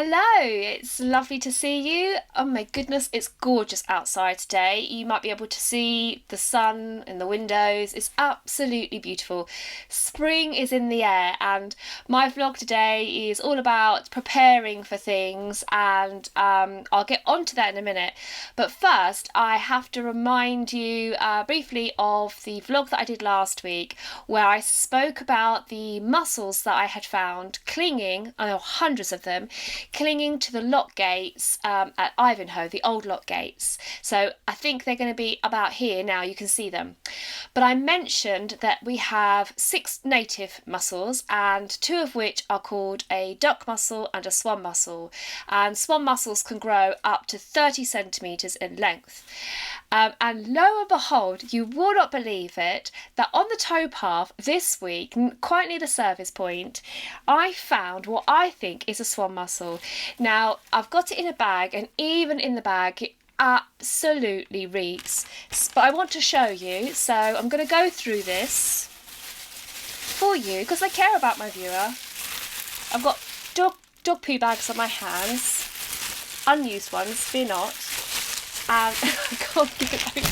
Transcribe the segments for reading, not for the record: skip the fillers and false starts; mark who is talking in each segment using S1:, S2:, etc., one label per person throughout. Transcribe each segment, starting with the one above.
S1: Hello, it's lovely to see you. Oh my goodness, it's gorgeous outside today. You might be able to see the sun in the windows. It's absolutely beautiful. Spring is in the air, and my vlog today is all about preparing for things, and I'll get onto that in a minute. But first, I have to remind you briefly of the vlog that I did last week, where I spoke about the mussels that I had found clinging, I know hundreds of them, clinging to the lock gates at Ivanhoe, the old lock gates. So I think they're going to be about here now, you can see them. But I mentioned that we have 6 native mussels, and 2 of which are called a duck mussel and a swan mussel. And swan mussels can grow up to 30 centimetres in length. And lo and behold, you will not believe it, that on the towpath this week, quite near the service point, I found what I think is a swan mussel. Now, I've got it in a bag, and even in the bag, it absolutely reeks. But I want to show you, so I'm going to go through this for you, because I care about my viewer. I've got dog poo bags on my hands, unused ones, fear not. And I can't get it open.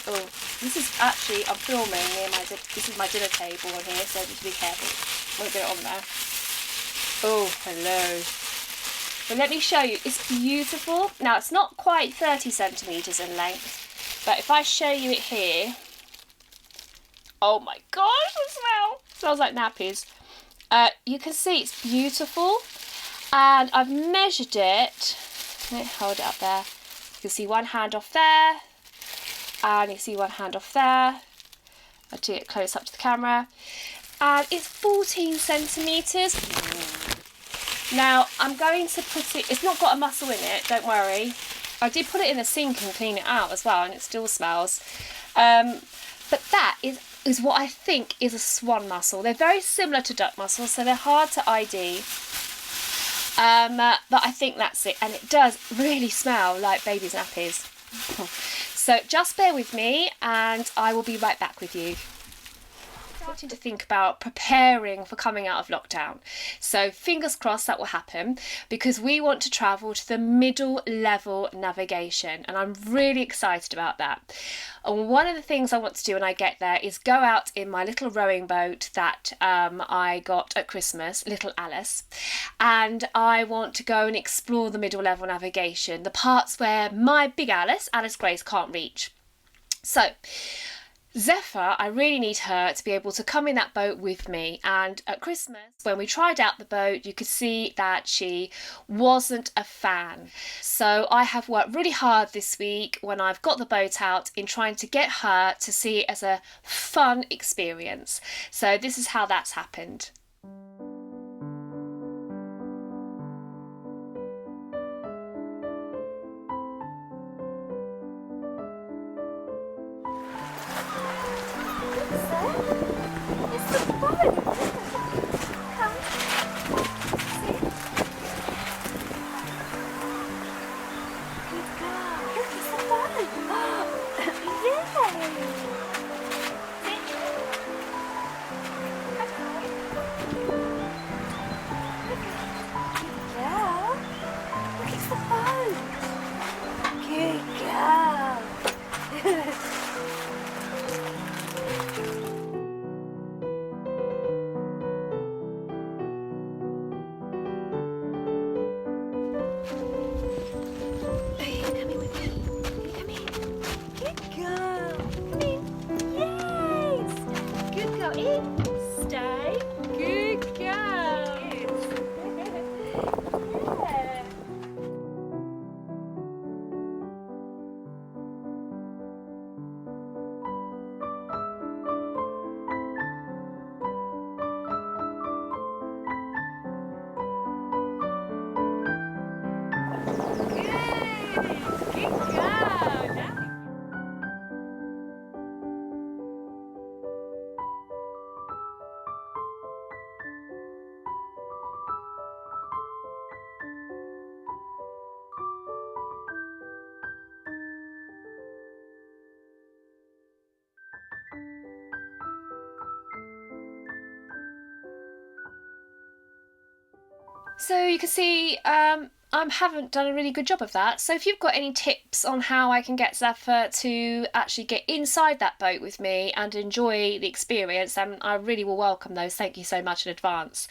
S1: Oh, this is actually, I'm filming near this is my dinner table on here, so just be careful. Won't get it on there. Oh, hello. But let me show you, it's beautiful. Now, it's not quite 30 centimetres in length, but if I show you it here, oh my gosh, the smell! It smells like nappies. You can see it's beautiful, and I've measured it. Let me hold it up there. You can see one hand off there, and you see one hand off there. I'll do it close up to the camera. And it's 14 centimetres. Now, I'm going to put it, it's not got a mussel in it, don't worry. I did put it in the sink and clean it out as well, and it still smells. But that is what I think is a swan mussel. They're very similar to duck mussels, so they're hard to ID. But I think that's it, and it does really smell like baby's nappies. So just bear with me, and I will be right back with you. Starting to think about preparing for coming out of lockdown. So fingers crossed that will happen, because we want to travel to the middle level navigation, and I'm really excited about that. And one of the things I want to do when I get there is go out in my little rowing boat that I got at Christmas, Little Alice, and I want to go and explore the middle level navigation, the parts where my big Alice Grace, can't reach. So Zephyr, I really need her to be able to come in that boat with me, and at Christmas when we tried out the boat you could see that she wasn't a fan. So I have worked really hard this week when I've got the boat out in trying to get her to see it as a fun experience. So this is how that's happened. So you can see I haven't done a really good job of that. So if you've got any tips on how I can get Zephyr to actually get inside that boat with me and enjoy the experience, then I really will welcome those. Thank you so much in advance.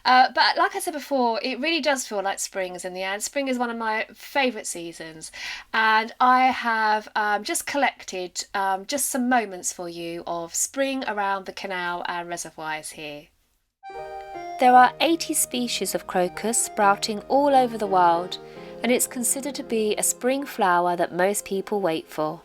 S1: But like I said before, it really does feel like spring is in the air. Spring is one of my favourite seasons, and I have just collected just some moments for you of spring around the canal and reservoirs here. There are 80 species of crocus sprouting all over the world, and it's considered to be a spring flower that most people wait for.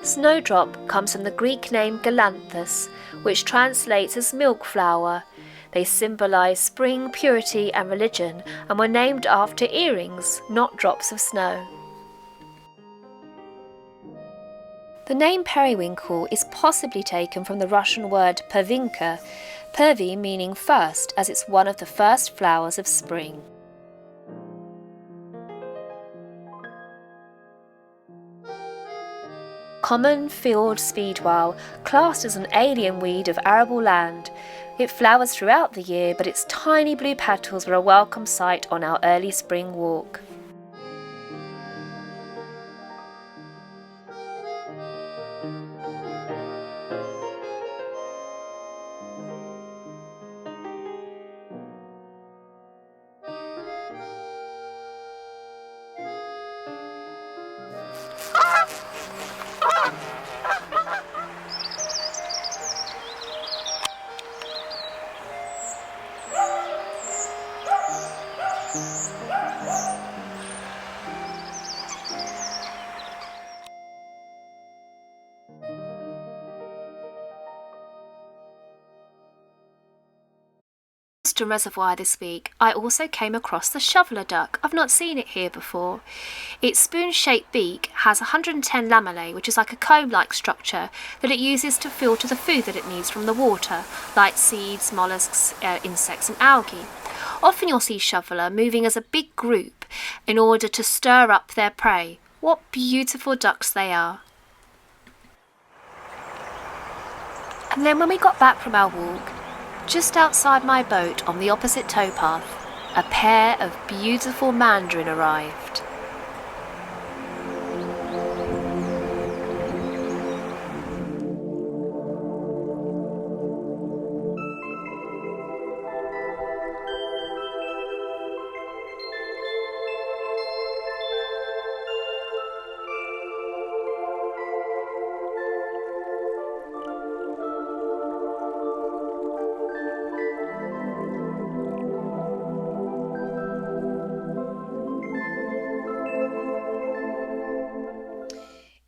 S1: Snowdrop comes from the Greek name galanthus, which translates as milk flower. They symbolise spring, purity and religion, and were named after earrings, not drops of snow. The name periwinkle is possibly taken from the Russian word pervinka, pervi meaning first, as it's one of the first flowers of spring. Common field speedwell, classed as an alien weed of arable land. It flowers throughout the year, but its tiny blue petals were a welcome sight on our early spring walk. Reservoir this week, I also came across the shoveler duck. I've not seen it here before. Its spoon-shaped beak has 110 lamellae, which is like a comb-like structure that it uses to filter the food that it needs from the water, like seeds, mollusks, insects and algae. Often you'll see shoveler moving as a big group in order to stir up their prey. What beautiful ducks they are. And then when we got back from our walk, just outside my boat on the opposite towpath, a pair of beautiful mandarin arrived.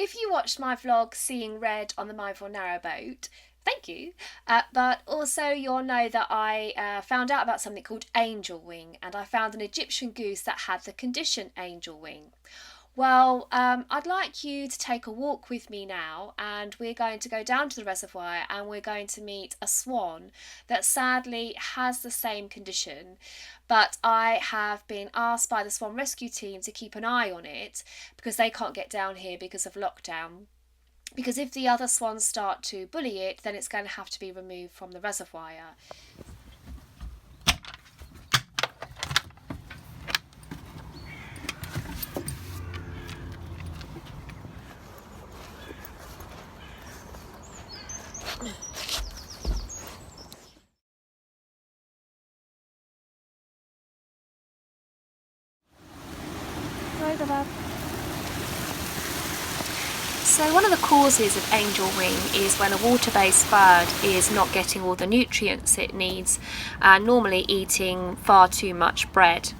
S1: If you watched my vlog Seeing Red on the Mindful Narrowboat, thank you, but also you'll know that I found out about something called angel wing, and I found an Egyptian goose that had the condition angel wing. Well, I'd like you to take a walk with me now, and we're going to go down to the reservoir and we're going to meet a swan that sadly has the same condition, but I have been asked by the swan rescue team to keep an eye on it because they can't get down here because of lockdown. Because if the other swans start to bully it, then it's going to have to be removed from the reservoir. So one of the causes of angel wing is when a water-based bird is not getting all the nutrients it needs and normally eating far too much bread.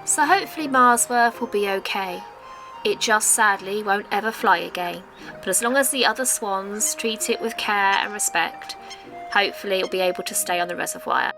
S1: So hopefully Marsworth will be okay. It just sadly won't ever fly again, but as long as the other swans treat it with care and respect, hopefully it'll be able to stay on the reservoir.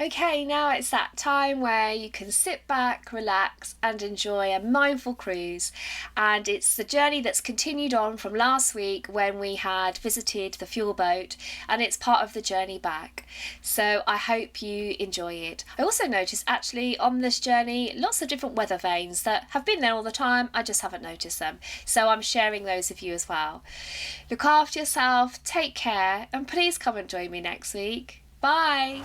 S1: Okay, now it's that time where you can sit back, relax, and enjoy a mindful cruise. And it's the journey that's continued on from last week when we had visited the fuel boat, and it's part of the journey back. So I hope you enjoy it. I also noticed actually on this journey lots of different weather vanes that have been there all the time, I just haven't noticed them. So I'm sharing those with you as well. Look after yourself, take care, and please come and join me next week. Bye!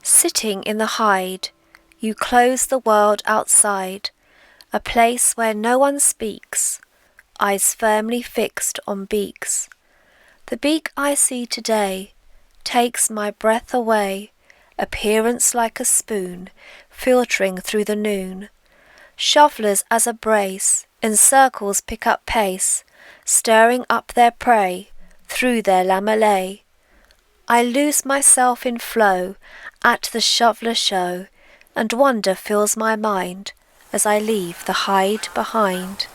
S2: Sitting in the hide, you close the world outside, a place where no one speaks, eyes firmly fixed on beaks. The beak I see today takes my breath away, appearance like a spoon, filtering through the noon. Shovellers as a brace, in circles pick up pace, stirring up their prey, through their lamellae. I lose myself in flow at the shoveller show, and wonder fills my mind as I leave the hide behind.